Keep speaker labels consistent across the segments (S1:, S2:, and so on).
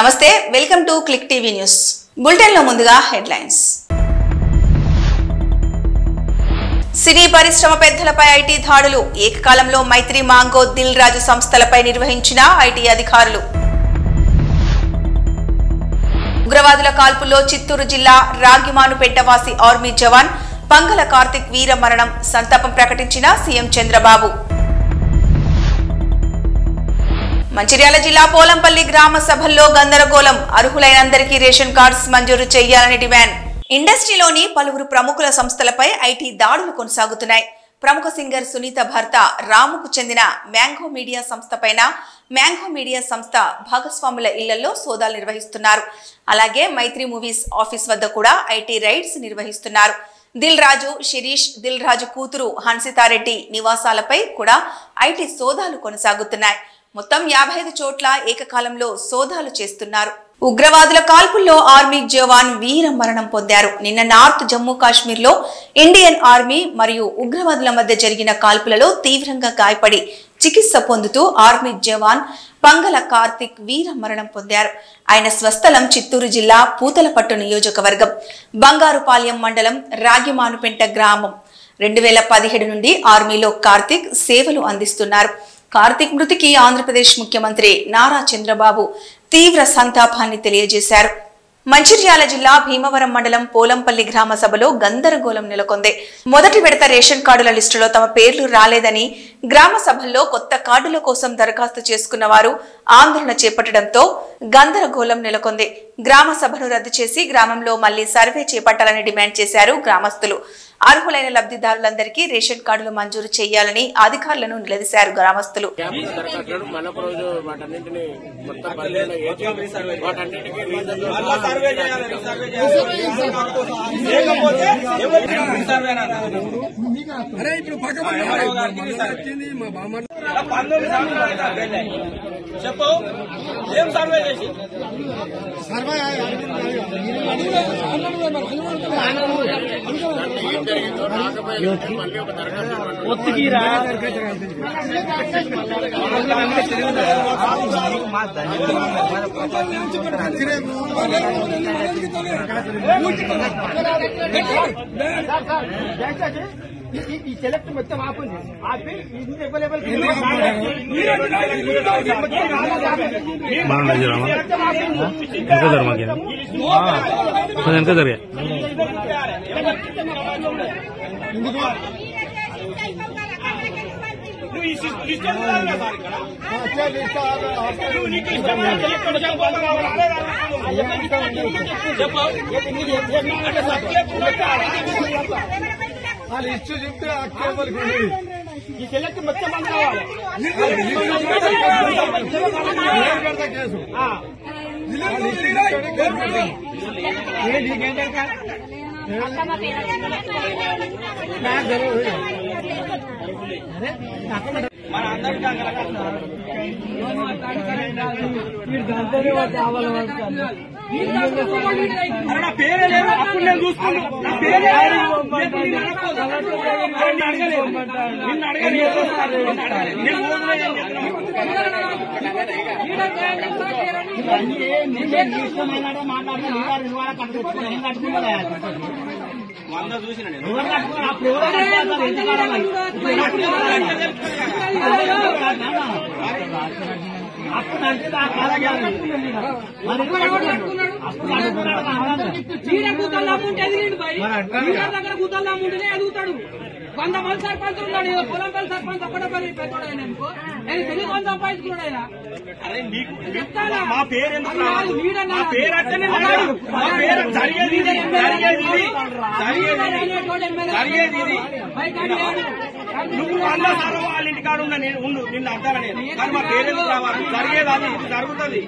S1: నమస్తే, welcome to click TV news. Bulletin లో ముందుగా హెడ్లైన్స్. సినీ పరిశ్రమ పెద్దలపై ఐటీ దాడులు. ఏకకాలంలో మైత్రి మాంగో దిల్ రాజు సంస్థలపై నిర్వహించిన ఐటీ అధికారులు. ఉగ్రవాదుల కాల్పుల్లో చిత్తూరు జిల్లా రాగిమానుపేట వాసి ఆర్మీ జవాన్ పంగల కార్తిక్ వీర మరణం. సంతాపం ప్రకటించిన సీఎం చంద్రబాబు. మంచిర్యాల జిల్లా పోలంపల్లి గ్రామ సభల్లో గందరగోళం. అర్హులైనందరికీ రేషన్ కార్డ్స్ మంజూరు చేయాలని డిమాండ్. ఇండస్ట్రీలోని పలువురు ప్రముఖుల సంస్థలపై ఐటీ దాడులు కొనసాగుతున్నాయి. ప్రముఖ సింగర్ సునీత భర్త రాముకు చెందిన మ్యాంగో మీడియా సంస్థ పైన మ్యాంగో మీడియా సంస్థ భాగస్వాముల ఇళ్లలో సోదాలు నిర్వహిస్తున్నారు. అలాగే మైత్రి మూవీస్ ఆఫీస్ వద్ద కూడా ఐటీ రైడ్స్ నిర్వహిస్తున్నారు. దిల్ రాజు, శిరీష్, దిల్ రాజు కూతురు హన్సితారెడ్డి నివాసాలపై కూడా ఐటీ సోదాలు కొనసాగుతున్నాయి. మొత్తం 55 చోట్ల ఏకకాలంలో సోదాలు చేస్తున్నారు. ఉగ్రవాదుల కాల్పుల్లో ఆర్మీ జవాన్ వీర మరణం పొందారు. నిన్న నార్త్ జమ్మూ కాశ్మీర్ లో ఇండియన్ ఆర్మీ మరియు ఉగ్రవాదుల మధ్య జరిగిన కాల్పులలో తీవ్రంగా గాయపడి చికిత్స పొందుతూ ఆర్మీ జవాన్ పంగల కార్తిక్ వీర మరణం పొందారు. ఆయన స్వస్థలం చిత్తూరు జిల్లా పూతలపట్టు నియోజకవర్గం బంగారుపాలెం మండలం రాగిమానుపెంట గ్రామం. 2017 నుండి ఆర్మీలో కార్తిక్ సేవలు అందిస్తున్నారు. కార్తిక్ మృతికి ఆంధ్రప్రదేశ్ ముఖ్యమంత్రి నారా చంద్రబాబు తీవ్ర సంతాపాన్ని తెలియజేశారు. మంచిర్యాల జిల్లా భీమవరం మండలం పోలంపల్లి గ్రామ సభలో గందరగోళం నెలకొంది. మొదటి విడత రేషన్ కార్డుల లిస్టులో తమ పేర్లు రాలేదని గ్రామ సభల్లో కొత్త కార్డుల కోసం దరఖాస్తు చేసుకున్న వారు ఆందోళన చేపట్టడంతో గందరగోళం నెలకొంది. గ్రామ సభను రద్దు చేసి గ్రామంలో మళ్లీ సర్వే చేపట్టాలని డిమాండ్ చేశారు గ్రామస్తులు. అర్హులైన లబ్ధిదారులందరికీ రేషన్ కార్డులు మంజూరు చేయాలని అధికారులను నిలదీశారు గ్రామస్తులు.
S2: చెప్పు ఏం సర్వే చేసి ఒత్తికిరా ఈ సెలెక్ట్ మొత్తం ఆపండి. ఆపి అవైలబుల్ లిస్టు చెప్తే ఈ సెలెక్ట్ మొత్తం కావాలి. మన అందరికీ నా పేరే లేదు. అప్పుడు నేను చూసుకున్నాను. నా పేరే నిన్ను అడగలేదు. వంద చూసిన కూతల్లాముంటేనే ఎదుగుతాడు. 100 మంది సర్పంచ్ ఉన్నాడు. పొలంపల్లి సర్పంచ్ ఒక్కడే పెద్దోడైనానుకో నేను తెలియదు 100 సంపాదించుకున్నాడు. ఆయన మా పేరు మా పేరు అంటేనే జరిగేది నువ్వు అన్న సార్ వాళ్ళ ఇంటికాడ ఉన్న నేను ఉండు నిన్ను అంటాను నేను. కానీ మా పేరెందుకు రావాలి? జరిగేది అది ఇది జరుగుతుంది.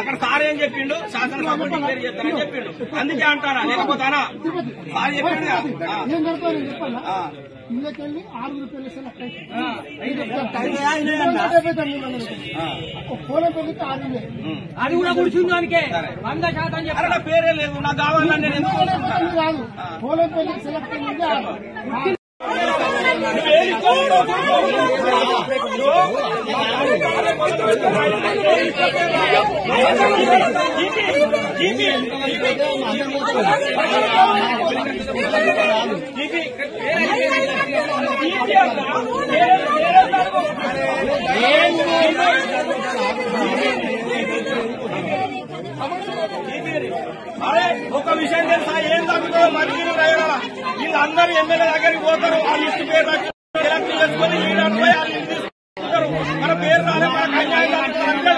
S2: అక్కడ సార్ ఏం చెప్పిండు? శాసనసభ డిక్లేర్ చేస్తానని చెప్పిండు. అందుకే అంటానా లేకపోతానా? సార్ చెప్పిండు. అది కూడా కూర్చుంది దానికే 100% చెప్పారు. పేరే లేదు నాకు కావాలని నేను ఎందుకు
S3: అరే ఒక విషయం తెలుసా, ఏం తగ్గుతుందో మంచిగా రైతుల వీళ్ళందరూ ఎమ్మెల్యే దగ్గరికి పోతారు, ఆ లిస్టు పేరు ఎలక్షన్ చేసుకొని మన పేరు రాలే, మన కన్యాయం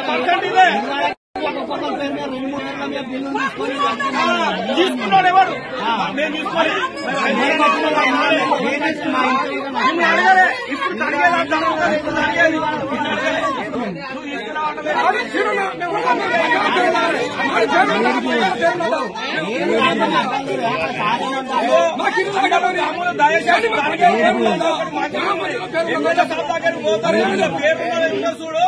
S3: 100% ఇదే తీసుకున్నాడు ఎవరు, నేను తీసుకోవాలి అడగలే, ఇప్పుడు అడిగేది ఇప్పుడు అడిగేది దయచేసి చూడు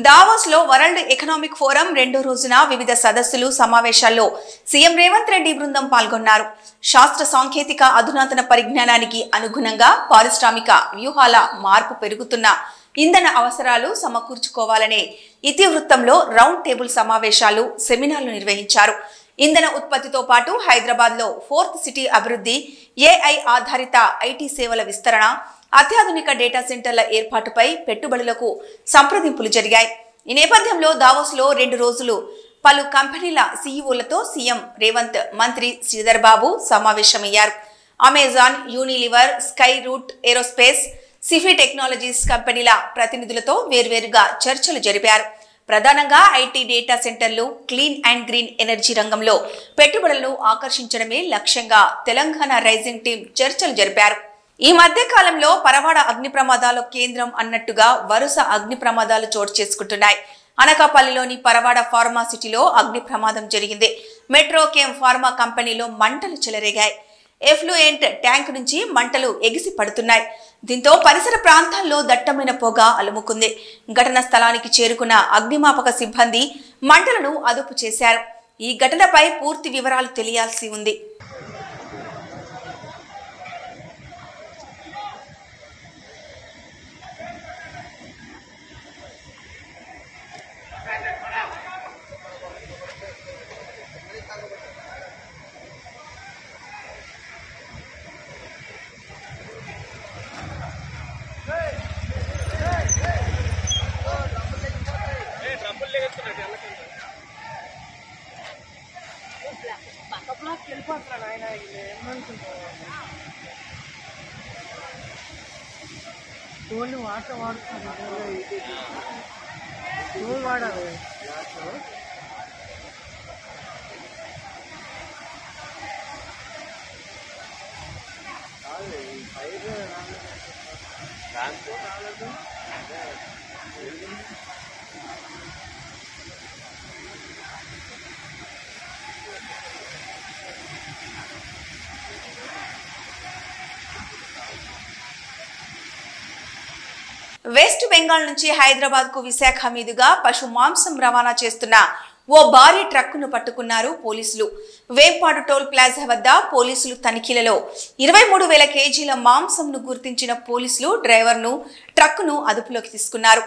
S1: దావోస్ లో వరల్డ్ ఎకనామిక్ ఫోరం రెండో రోజున వివిధ సదస్సులు సమావేశాల్లో సీఎం రేవంత్ రెడ్డి బృందం పాల్గొన్నారు. శాస్త్ర సాంకేతిక అధునాతన పరిజ్ఞానానికి అనుగుణంగా పారిశ్రామిక వ్యూహాల మార్పు పెరుగుతున్న ఇంధన అవసరాలు సమకూర్చుకోవాలనే ఇతివృత్తంలో రౌండ్ టేబుల్ సమావేశాలు సెమినార్లు నిర్వహించారు. ఇంధన ఉత్పత్తితో పాటు హైదరాబాద్ లో 4th సిటీ అభివృద్ధి, ఏఐ ఆధారిత ఐటీ సేవల విస్తరణ, అత్యాధునిక డేటా సెంటర్ల ఏర్పాటుపై పెట్టుబడులకు సంప్రదింపులు జరిగాయి. ఈ నేపథ్యంలో దావోస్ లో 2 రోజులు పలు కంపెనీల సీఈఓలతో సీఎం రేవంత్, మంత్రి శ్రీధర్ బాబు సమావేశమయ్యారు. Amazon, Unilever, Skyroot Aerospace, Sify Technologies కంపెనీల ప్రతినిధులతో వేర్వేరుగా చర్చలు జరిపారు. ప్రధానంగా ఐటీ, డేటా సెంటర్లు, క్లీన్ అండ్ గ్రీన్ ఎనర్జీ రంగంలో పెట్టుబడులను ఆకర్షించడమే లక్ష్యంగా తెలంగాణ రైజింగ్ టీం చర్చలు జరిపారు. ఈ మధ్య కాలంలో పరవాడ అగ్ని ప్రమాదాల కేంద్రం అన్నట్టుగా వరుస అగ్ని ప్రమాదాలు చోటు చేసుకుంటున్నాయి. అనకాపల్లిలోని పరవాడ ఫార్మా సిటీలో అగ్ని ప్రమాదం జరిగింది. మెట్రోకేమ్ ఫార్మా కంపెనీలో మంటలు చెలరేగాయి. ఎఫ్లూయెంట్ ట్యాంక్ నుంచి మంటలు ఎగిసి పడుతున్నాయి. దీంతో పరిసర ప్రాంతాల్లో దట్టమైన పొగ అలుముకుంది. ఘటనా స్థలానికి చేరుకున్న అగ్నిమాపక సిబ్బంది మంటలను అదుపు చేశారు. ఈ ఘటనపై పూర్తి వివరాలు తెలియాల్సి ఉంది. వెస్ట్ బెంగాల్ నుంచి హైదరాబాద్ కు విశాఖ మీదుగా పశు మాంసం రవాణా చేస్తున్న ఓ భారీ ట్రక్కును పట్టుకున్నారు పోలీసులు. వేంపాడు టోల్ ప్లాజా వద్ద పోలీసులు తనిఖీలలో 23,000 కేజీల మాంసంను గుర్తించిన పోలీసులు డ్రైవర్ను, ట్రక్కును అదుపులోకి తీసుకున్నారు.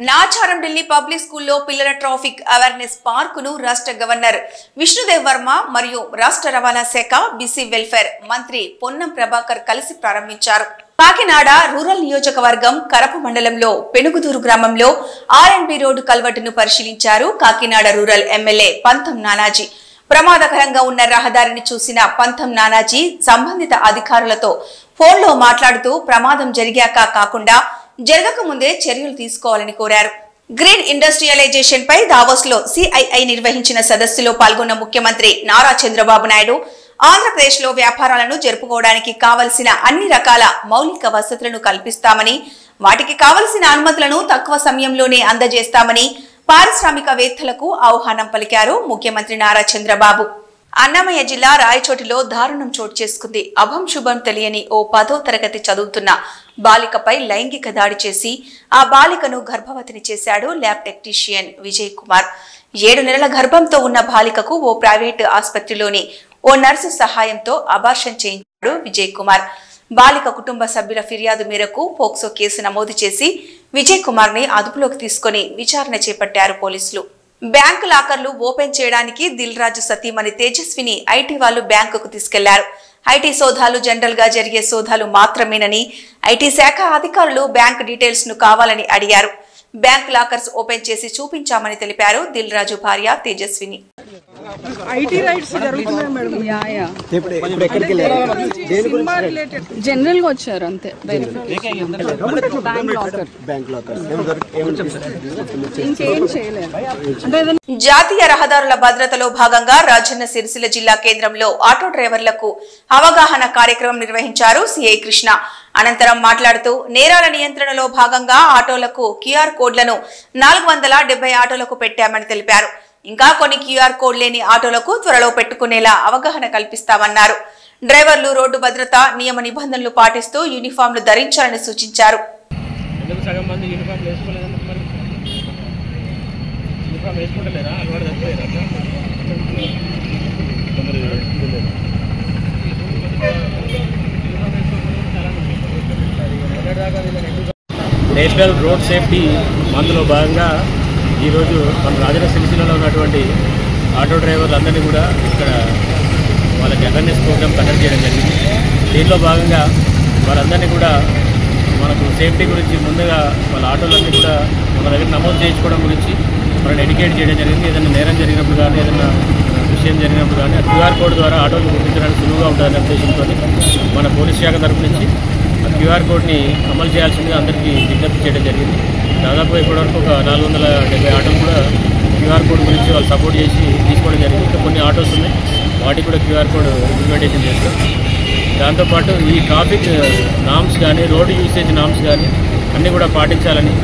S1: నాచారం ఢిల్లీ పబ్లిక్ స్కూల్లో పిల్లల ట్రాఫిక్ అవేర్నెస్ పార్కును రాష్ట్ర గవర్నర్ విష్ణుదేవ్ వర్మ మరియు రాష్ట్ర రవాణా శాఖ, బీసీ వెల్ఫేర్ మంత్రి పొన్నం ప్రభాకర్ కలిసి ప్రారంభించారు. కాకినాడ రూరల్ నియోజకవర్గం కరప మండలంలో పెనుగుదూరు గ్రామంలో ఆర్ఎన్బి రోడ్డు కల్వర్టును పరిశీలించారు కాకినాడ రూరల్ ఎమ్మెల్యే పంతం నానాజీ. ప్రమాదకరంగా ఉన్న రహదారిని చూసిన పంతం నానాజీ సంబంధిత అధికారులతో ఫోన్లో మాట్లాడుతూ ప్రమాదం జరిగాక కాకుండా జరగక ముందే చర్యలు తీసుకోవాలని కోరారు. గ్రీన్ ఇండస్ట్రియలైజేషన్ పై దావోస్ లో సిఐఐ నిర్వహించిన సదస్సులో పాల్గొన్న ముఖ్యమంత్రి నారా చంద్రబాబు నాయుడు ఆంధ్రప్రదేశ్లో వ్యాపారాలను జరుపుకోవడానికి కావలసిన అన్ని రకాల మౌలిక వసతులను కల్పిస్తామని, వాటికి కావలసిన అనుమతులను తక్కువ సమయంలోనే అందజేస్తామని పారిశ్రామికవేత్తలకు ఆహ్వానం పలికారు ముఖ్యమంత్రి నారా చంద్రబాబు. అన్నమయ్య జిల్లా రాయచోటిలో దారుణం చోటు చేసుకుంది. అభం శుభం తెలియని ఓ 10వ తరగతి చదువుతున్న బాలికపై లైంగిక దాడి చేసి ఆ బాలికను గర్భవతిని చేశాడు ల్యాబ్ టెక్నీషియన్ విజయ్ కుమార్. 7 నెలల గర్భంతో ఉన్న బాలికకు ఓ ప్రైవేటు ఆసుపత్రిలోని ఓ నర్సు సహాయంతో అబార్షన్ చేయించాడు విజయ్ కుమార్. బాలిక కుటుంబ సభ్యుల ఫిర్యాదు మేరకు పోక్సో కేసు నమోదు చేసి విజయ్ కుమార్ ని అదుపులోకి తీసుకుని విచారణ చేపట్టారు పోలీసులు. బ్యాంకు లాకర్లు ఓపెన్ చేయడానికి దిల్ రాజు సతీమణి తేజస్విని ఐటీ వాళ్లు బ్యాంకుకు తీసుకెళ్లారు. ఐటీ సోదాలు జనరల్ గా జరిగే సోదాలు మాత్రమేనని, ఐటీ శాఖ అధికారులు బ్యాంక్ డీటెయిల్స్ ను కావాలని అడిగారు. బ్యాంక్ లాకర్స్ ఓపెన్ చేసి చూపించామని తెలిపారు దిల్ రాజు భార్య తేజస్విని.
S4: ఐటీ రైట్స్ జరుగుతున్నాయి మేడం.
S5: జనరల్ గా వచ్చారు అంతే. ఇంకేం చేయలేదు.
S1: జాతీయ రహదారుల భద్రతలో భాగంగా రాజన్న సిరిసిల్ల జిల్లా కేంద్రంలో ఆటో డ్రైవర్లకు అవగాహన కార్యక్రమం నిర్వహించారు సిఐ కృష్ణ. అనంతరం మాట్లాడుతూ నేరాల నియంత్రణలో భాగంగా ఆటోలకు క్యూఆర్ కోడ్లను 470 ఆటోలకు పెట్టామని తెలిపారు. ఇంకా కొన్ని క్యూఆర్ కోడ్ లేని ఆటోలకు త్వరలో పెట్టుకునేలా అవగాహన కల్పిస్తామన్నారు. డ్రైవర్లు రోడ్డు భద్రత నియమ నిబంధనలు పాటిస్తూ యూనిఫామ్లు ధరించాలని సూచించారు.
S6: నేషనల్ రోడ్ సేఫ్టీ మందులో భాగంగా ఈరోజు మన రాజన్న సిరిసిల్లలో ఉన్నటువంటి ఆటో డ్రైవర్లందరినీ కూడా ఇక్కడ వాళ్ళకి అవేర్నెస్ ప్రోగ్రామ్ కండక్ట్ చేయడం జరిగింది. దీనిలో భాగంగా వాళ్ళందరినీ కూడా మనకు సేఫ్టీ గురించి ముందుగా వాళ్ళ ఆటోలన్నీ కూడా మన దగ్గర నమోదు చేయించుకోవడం గురించి వాళ్ళని ఎడ్యుకేట్ చేయడం జరిగింది. ఏదైనా నేరం జరిగినప్పుడు కానీ ఏదైనా విషయం జరిగినప్పుడు కానీ ఆ క్యూఆర్ కోడ్ ద్వారా ఆటోలు గుర్తించడానికి సులువుగా ఉంటుందనే ఉద్దేశంతో మన పోలీస్ శాఖ తరఫు నుంచి ఆ క్యూఆర్ కోడ్ని అమలు చేయాల్సిందిగా అందరికీ విజ్ఞప్తి చేయడం జరిగింది. దాదాపు ఇప్పటివరకు ఒక 470 ఆటోలు కూడా క్యూఆర్ కోడ్ గురించి వాళ్ళు సపోర్ట్ చేసి తీసుకోవడం జరిగింది. ఇంకా కొన్ని ఆటోస్ ఉన్నాయి, వాటికి కూడా క్యూఆర్ కోడ్ ఇంప్లిమెంటేషన్ చేస్తాం. దాంతోపాటు ఈ ట్రాఫిక్ నామ్స్ కానీ రోడ్డు యూసేజ్ నామ్స్ కానీ అన్నీ కూడా పాటించాలని,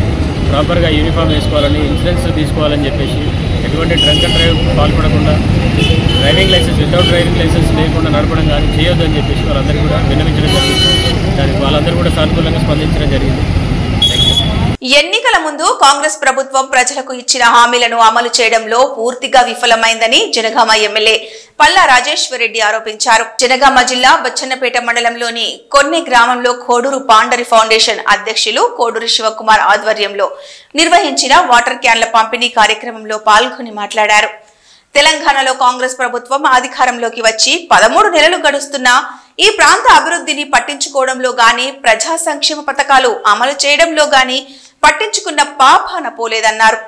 S6: ప్రాపర్గా యూనిఫామ్ వేసుకోవాలని, ఇన్సూరెన్స్ తీసుకోవాలని చెప్పేసి ఎటువంటి డ్రంక్ అండ్ డ్రైవ్ పాల్పడకుండా, driving licence without driving licence లేకుండా నడపడం కానీ చేయొద్దని చెప్పేసి వాళ్ళందరూ కూడా విన్నవించడం జరిగింది. దానికి వాళ్ళందరూ కూడా సానుకూలంగా స్పందించడం జరిగింది.
S1: ఎన్నికల ముందు కాంగ్రెస్ ప్రభుత్వం ప్రజలకు ఇచ్చిన హామీలను అమలు చేయడంలో పూర్తిగా విఫలమైందని జనగామ ఎమ్మెల్యే పల్లా రాజేశ్వరరెడ్డి ఆరోపించారు. జనగామ జిల్లా బచ్చన్నపేట మండలంలోని కొన్ని గ్రామంలో కోడూరు పాండరి ఫౌండేషన్ అధ్యక్షులు కోడూరి శివకుమార్ ఆధ్వర్యంలో నిర్వహించిన వాటర్ క్యాన్ల పంపిణీ కార్యక్రమంలో పాల్గొని మాట్లాడారు. తెలంగాణలో కాంగ్రెస్ ప్రభుత్వం అధికారంలోకి వచ్చి 13 నెలలు గడుస్తున్నా ఈ ప్రాంత అభివృద్ధిని పట్టించుకోవడంలో గాని, ప్రజా సంక్షేమ పథకాలు అమలు చేయడంలో గాని పట్టించుకున్న పాపాన పోలేదన్నారు.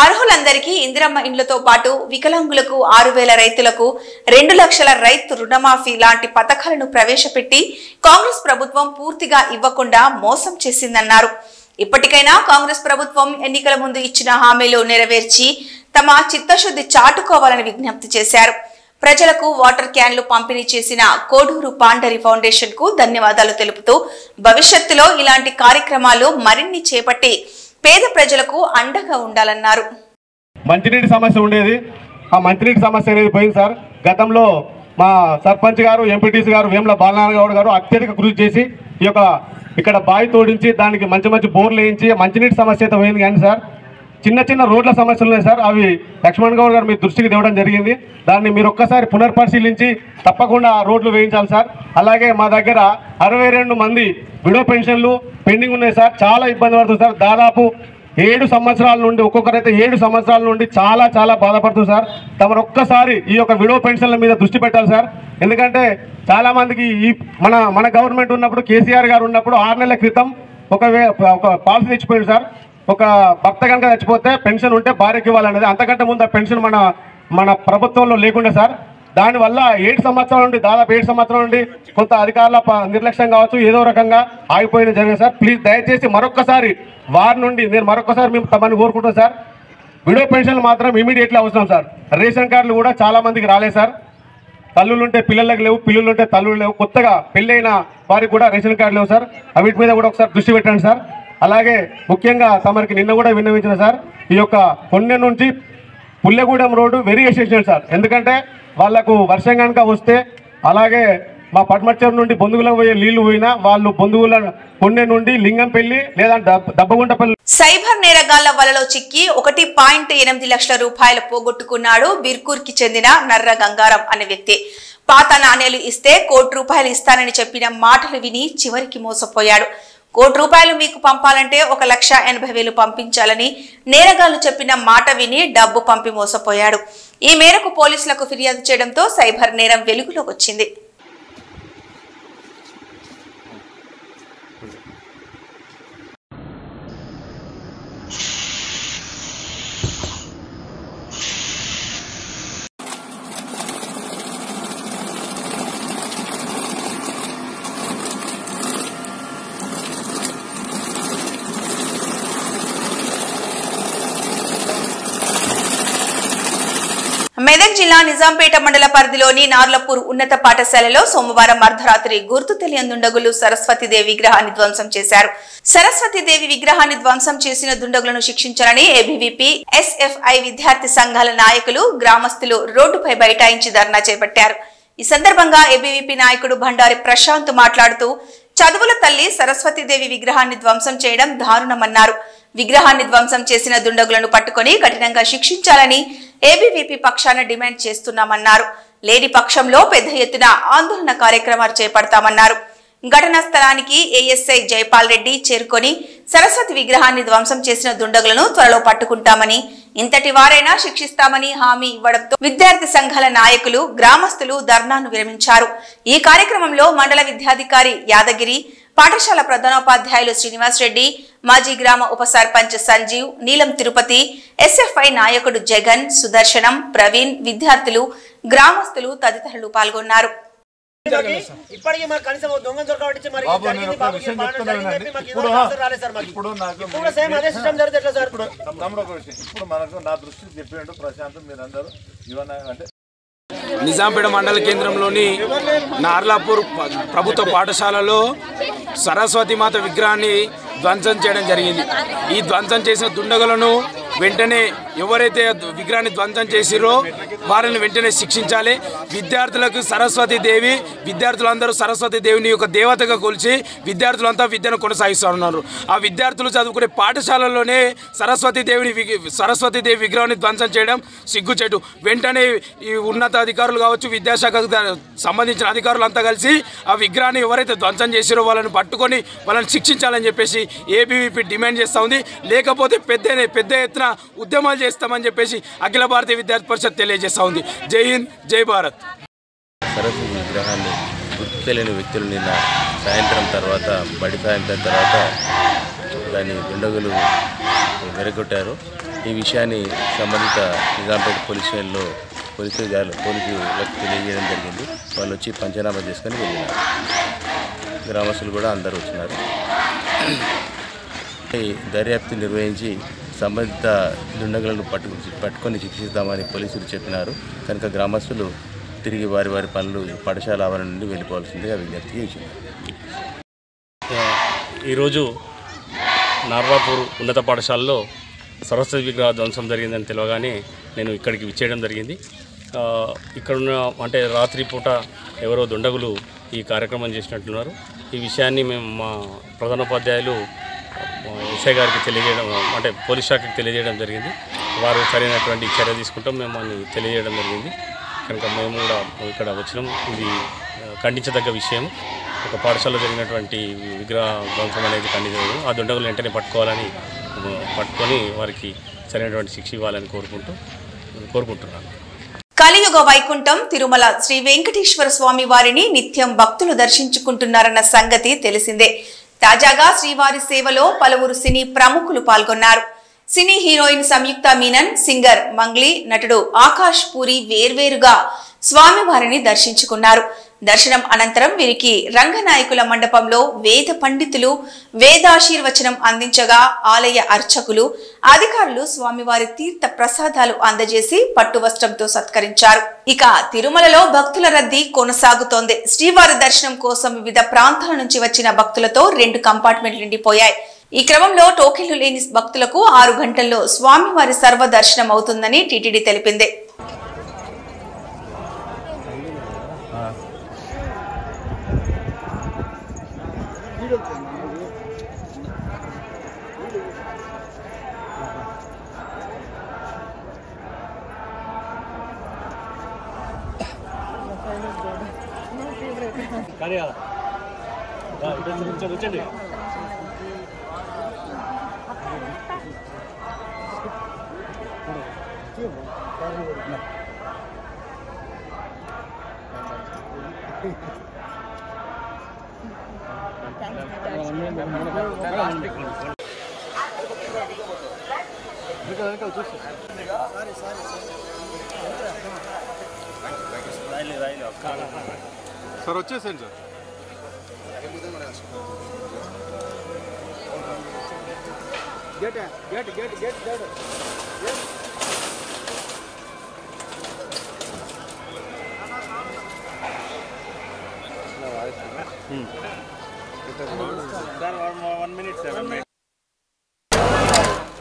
S1: అర్హులందరికీ ఇందిరమ్మ ఇండ్లతో పాటు వికలాంగులకు 6,000, రైతులకు 2 లక్షల రైతు రుణమాఫీ లాంటి పథకాలను ప్రవేశపెట్టి కాంగ్రెస్ ప్రభుత్వం పూర్తిగా ఇవ్వకుండా మోసం చేసిందన్నారు. ఇప్పటికైనా కాంగ్రెస్ ప్రభుత్వం ఎన్నికల ముందు ఇచ్చిన హామీలు నెరవేర్చి తమ చిత్తశుద్ధి చాటుకోవాలని విజ్ఞప్తి చేశారు. ప్రజలకు వాటర్ క్యాన్లు పంపిణీ చేసిన కోడూరు పాండరి ఫౌండేషన్ కు ధన్యవాదాలు తెలుపుతూ భవిష్యత్తులో ఇలాంటి కార్యక్రమాలు మరిన్ని చేపట్టి పేద ప్రజలకు అండగా ఉండాలన్నారు.
S7: మంచినీటి సమస్య ఉండేది, ఆ మంచినీటి సమస్య అనేది పోయింది సార్. గతంలో మా సర్పంచ్ గారు, ఎంపీటీసీ గారు, వేముల బాలనారాయణ గౌడ్ గారు అత్యధిక కృషి చేసి ఈ యొక్క ఇక్కడ బావి తోడించి దానికి మంచి మంచి బోర్లు వేయించి మంచినీటి సమస్య అయితే పోయింది. కానీ సార్ చిన్న చిన్న రోడ్ల సమస్యలు ఉన్నాయి సార్, అవి లక్ష్మణ్ గౌడ్ గారు మీ దృష్టికి తేవడం జరిగింది. దాన్ని మీరు ఒక్కసారి పునర్పరిశీలించి తప్పకుండా ఆ రోడ్లు వేయించాలి సార్. అలాగే మా దగ్గర 62 మంది విడో పెన్షన్లు పెండింగ్ ఉన్నాయి సార్. చాలా ఇబ్బంది పడుతుంది సార్. దాదాపు 7 సంవత్సరాల నుండి, ఒక్కొక్కరైతే 7 సంవత్సరాల నుండి చాలా బాధపడుతుంది సార్. తమరు ఒక్కసారి ఈ యొక్క విడో పెన్షన్ల మీద దృష్టి పెట్టాలి సార్. ఎందుకంటే చాలా మందికి ఈ మన గవర్నమెంట్ ఉన్నప్పుడు, కేసీఆర్ గారు ఉన్నప్పుడు 6 నెలల క్రితం ఒక పాలసీ తెచ్చిపోయింది సార్. ఒక భర్త కనుక చచ్చిపోతే పెన్షన్ ఉంటే భార్యకి ఇవ్వాలనేది. అంతకంటే ముందు ఆ పెన్షన్ మన ప్రభుత్వంలో లేకుండా సార్. దానివల్ల 7 సంవత్సరాల నుండి, దాదాపు 7 సంవత్సరాల నుండి కొంత అధికారుల నిర్లక్ష్యం కావచ్చు, ఏదో రకంగా ఆగిపోయిన జరిగింది సార్. ప్లీజ్ దయచేసి మరొక్కసారి వారి నుండి నేను మరొకసారి మేము తమని కోరుకుంటాం సార్. విడో పెన్షన్లు మాత్రం ఇమీడియట్లీ అవసరం సార్. రేషన్ కార్డులు కూడా చాలా మందికి రాలేదు సార్. తల్లులుంటే పిల్లలకు లేవు, పిల్లలుంటే తల్లులు లేవు. కొత్తగా పెళ్ళైన వారికి కూడా రేషన్ కార్డు లేవు సార్. వీటి మీద కూడా ఒకసారి దృష్టి పెట్టండి సార్. అలాగే ముఖ్యంగా తమరికి నిన్న కూడా విన్నవించిన సార్, ఈ యొక్క పొన్నె నుంచి పుల్లెగూడెం రోడ్డు వెరీ ఎసెన్షియల్ సార్. ఎందుకంటే వాళ్లకు వర్షం కనుక వస్తే, అలాగే మా పట్మచ్చర్ నుండి బొందుగులకు పోయే నీళ్లు పోయినా వాళ్ళు బొందుగుల పొన్నె నుండి లింగంపల్లి లేదా దబ్బగుంటపల్లి.
S1: సైబర్ నేరగాళ్ల వలలో చిక్కి 1.8 లక్షల రూపాయలు పోగొట్టుకున్నాడు బిర్కూర్కి చెందిన నర్ర గంగారం అనే వ్యక్తి. పాత నాణేలు ఇస్తే ₹1 ఇస్తానని చెప్పిన మాటలు విని చివరికి మోసపోయాడు. ₹1 మీకు పంపాలంటే 1,80,000 పంపించాలని నేరగాళ్లు చెప్పిన మాట విని డబ్బు పంపి మోసపోయాడు. ఈ మేరకు పోలీసులకు ఫిర్యాదు చేయడంతో సైబర్ నేరం వెలుగులోకి వచ్చింది. మెదక్ జిల్లా నిజాంపేట మండల పరిధిలోని నార్లపూర్ ఉన్నత పాఠశాలలో సోమవారం అర్ధరాత్రి గుర్తు తెలియని దుండగులు సరస్వతీదేవి విగ్రహాన్ని ధ్వంసం చేశారు. సరస్వతీదేవి విగ్రహాన్ని ధ్వంసం చేసిన దుండగులను శిక్షించాలని ఏబీవీపీ, ఎస్ఎఫ్ఐ విద్యార్థి సంఘాల నాయకులు, గ్రామస్తులు రోడ్డుపై బైఠాయించి ధర్నా చేపట్టారు. ఈ సందర్భంగా ఏబీవీపీ నాయకుడు భండారి ప్రశాంత్ మాట్లాడుతూ, చదువుల తల్లి సరస్వతీదేవి విగ్రహాన్ని ధ్వంసం చేయడం దారుణమన్నారు. విగ్రహాన్ని ధ్వంసం చేసిన దుండగులను పట్టుకొని కఠినంగా శిక్షించాలని ఏబీవీపీ పక్షాన డిమాండ్ చేస్తున్నామన్నారు. లేని పక్షంలో పెద్ద ఎత్తున ఆందోళన కార్యక్రమాలు చేపడతామన్నారు. ఘటనా స్థలానికి ఏఎస్ఐ జైపాల్ రెడ్డి చేరుకొని సరస్వతి విగ్రహాన్ని ధ్వంసం చేసిన దుండగులను త్వరలో పట్టుకుంటామని, ఇంతటి వారైనా శిక్షిస్తామని హామీ ఇవ్వడంతో విద్యార్థి సంఘాల నాయకులు, గ్రామస్తులు ధర్నాను విరమించారు. ఈ కార్యక్రమంలో మండల విద్యాధికారి యాదగిరి, పాఠశాల ప్రధానోపాధ్యాయులు శ్రీనివాస్ రెడ్డి, మాజీ గ్రామ ఉప సర్పంచ్ సంజీవ్, నీలం తిరుపతి, ఎస్ఎఫ్ఐ నాయకుడు జగన్, సుదర్శనం, ప్రవీణ్, విద్యార్థులు, గ్రామస్తులు తదితరులు పాల్గొన్నారు.
S8: ఇప్పటికీ మాకు కనీసం దొంగ దొరకబట్టి మరి ఇప్పుడు సేమ్ అదే సిస్టమ్ జరుగుతుంది సార్.
S9: ఇప్పుడు మనకు నా దృష్టి చెప్పిండు ప్రశాంత్, మీరందరూ ఇవన్నీ అంటే
S10: నిజాంపేట మండల కేంద్రంలోని నార్లాపూర్ ప్రభుత్వ పాఠశాలలో సరస్వతీమాత విగ్రహాన్ని ధ్వంసం చేయడం జరిగింది. ఈ ధ్వంసం చేసిన దుండగులను వెంటనే ఎవరైతే విగ్రహాన్ని ధ్వంసం చేసిరో వారిని వెంటనే శిక్షించాలి. విద్యార్థులకు సరస్వతీదేవి, విద్యార్థులందరూ సరస్వతీదేవిని ఒక దేవతగా కొలిచి విద్యార్థులంతా విద్యను కొనసాగిస్తున్నారు. ఆ విద్యార్థులు చదువుకునే పాఠశాలలోనే సరస్వతీదేవి విగ్రహాన్ని ధ్వంసం చేయడం సిగ్గుచేటు. వెంటనే ఈ ఉన్నతాధికారులు కావచ్చు, విద్యాశాఖకు సంబంధించిన అధికారులంతా కలిసి ఆ విగ్రహాన్ని ఎవరైతే ధ్వంసం చేసిరో వాళ్ళని పట్టుకొని వాళ్ళని శిక్షించాలని చెప్పేసి ఏబీవీపీ డిమాండ్ చేస్తూ ఉంది. లేకపోతే పెద్ద ఎత్తున ఉద్యమాలు చేస్తామని చెప్పేసి అఖిల భారతీయ విద్యార్థి పరిషత్ తెలియజేస్తూ ఉంది. జై హింద్, జై భారత్.
S6: సరస్వతి విగ్రహాన్ని గుర్తు తెలియని వ్యక్తులు నిన్న సాయంత్రం తర్వాత దాన్ని దుండగులు వెరగొట్టారు. ఈ విషయాన్ని సంబంధిత నిజాంపేట పోలీస్ స్టేషన్లో పోలీసులకు తెలియజేయడం జరిగింది. వాళ్ళు వచ్చి పంచనామా చేసుకొని వెళ్ళినారు. గ్రామస్తులు కూడా అందరూ వచ్చినారు. దర్యాప్తు నిర్వహించి సంబంధిత దుండగులను పట్టుకొని శిక్షిస్తామని పోలీసులు చెప్పినారు. కనుక గ్రామస్తులు తిరిగి వారి పనులు పాఠశాల ఆవరణ నుండి వెళ్ళిపోవాల్సిందిగా విజ్ఞప్తి చేసినారు.
S11: ఈరోజు నార్లాపూర్ ఉన్నత పాఠశాలలో సరస్వతి విగ్రహ ధ్వంసం జరిగిందని తెలియగానే నేను ఇక్కడికి విచ్చేయడం జరిగింది. ఇక్కడున్న అంటే రాత్రిపూట ఎవరో దుండగులు ఈ కార్యక్రమం చేసినట్టున్నారు. ఈ విషయాన్ని మేము మా ప్రధానోపాధ్యాయులు ఎస్ఐ గారికి తెలియజేయడం, అంటే పోలీస్ శాఖకి తెలియజేయడం జరిగింది. వారు సరైనటువంటి చర్య తీసుకుంటాం మేము అని తెలియజేయడం జరిగింది. కనుక మేము కూడా ఇక్కడ వచ్చినాం. ఇది ఖండించదగ్గ విషయం. ఒక పాఠశాలలో జరిగినటువంటి విగ్రహ ధ్వంసం అనేది ఖండించదు. ఆ దుండగులు వెంటనే పట్టుకొని వారికి సరైనటువంటి శిక్ష ఇవ్వాలని కోరుకుంటున్నాను.
S1: కలియుగ వైకుంఠం తిరుమల శ్రీ వెంకటేశ్వర స్వామి వారిని నిత్యం భక్తులు దర్శించుకుంటున్నారన్న సంగతి తెలిసిందే. తాజాగా శ్రీవారి సేవలో పలువురు సినీ ప్రముఖులు పాల్గొన్నారు. సినీ హీరోయిన్ సంయుక్త మీనన్, సింగర్ మంగ్లీ, నటుడు ఆకాష్ పూరి వేర్వేరుగా స్వామివారిని దర్శించుకున్నారు. దర్శనం అనంతరం వీరికి రంగనాయకుల మండపంలో వేద పండితులు వేదాశీర్వచనం అందించగా ఆలయ అర్చకులు అధికారులు స్వామివారి తీర్థ ప్రసాదాలు అందజేసి పట్టు వస్త్రంతో సత్కరించారు. ఇక తిరుమలలో భక్తుల రద్దీ కొనసాగుతోంది. శ్రీవారి దర్శనం కోసం వివిధ ప్రాంతాల నుంచి వచ్చిన భక్తులతో 2 కంపార్ట్మెంట్లు నిండిపోయాయి. ఈ క్రమంలో టోకెన్లు లేని భక్తులకు 6 గంటల్లో స్వామివారి సర్వ దర్శనం అవుతుందని టీటీడీ తెలిపింది.
S9: సార్ వచ్చేసేయండి సార్.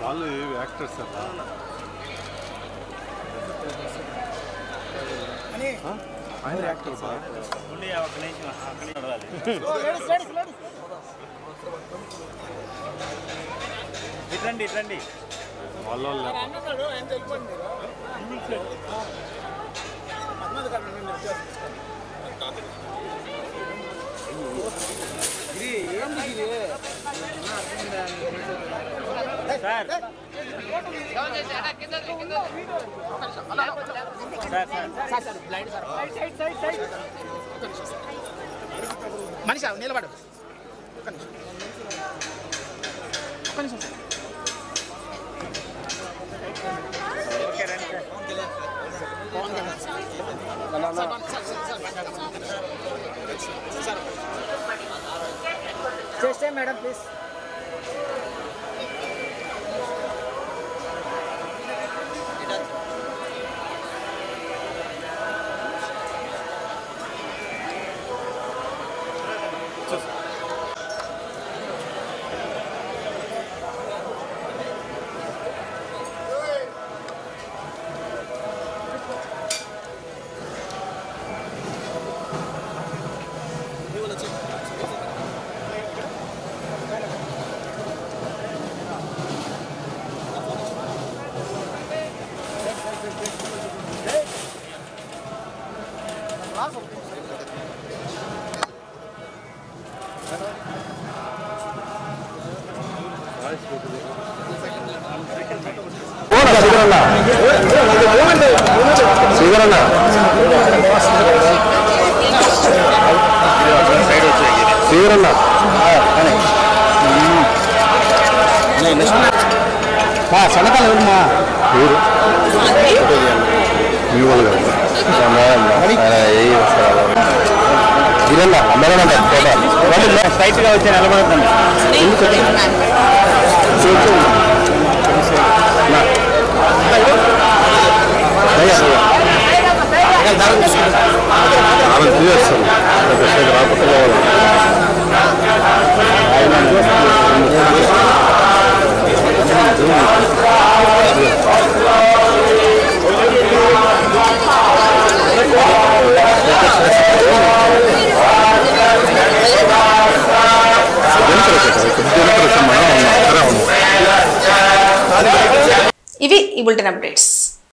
S9: వాళ్ళు యాక్టర్స్ సార్. ఆయన యాక్టర్ సార్. ఇట్రండి వాళ్ళ
S2: మనిషి నిలబడు. చేస్తే మేడం ప్లీజ్.
S3: స్ట్రైట్ గా వచ్చి నిలబడుతుంది.
S1: ఇవి ఈ బులెటిన్ అప్డేట్స్.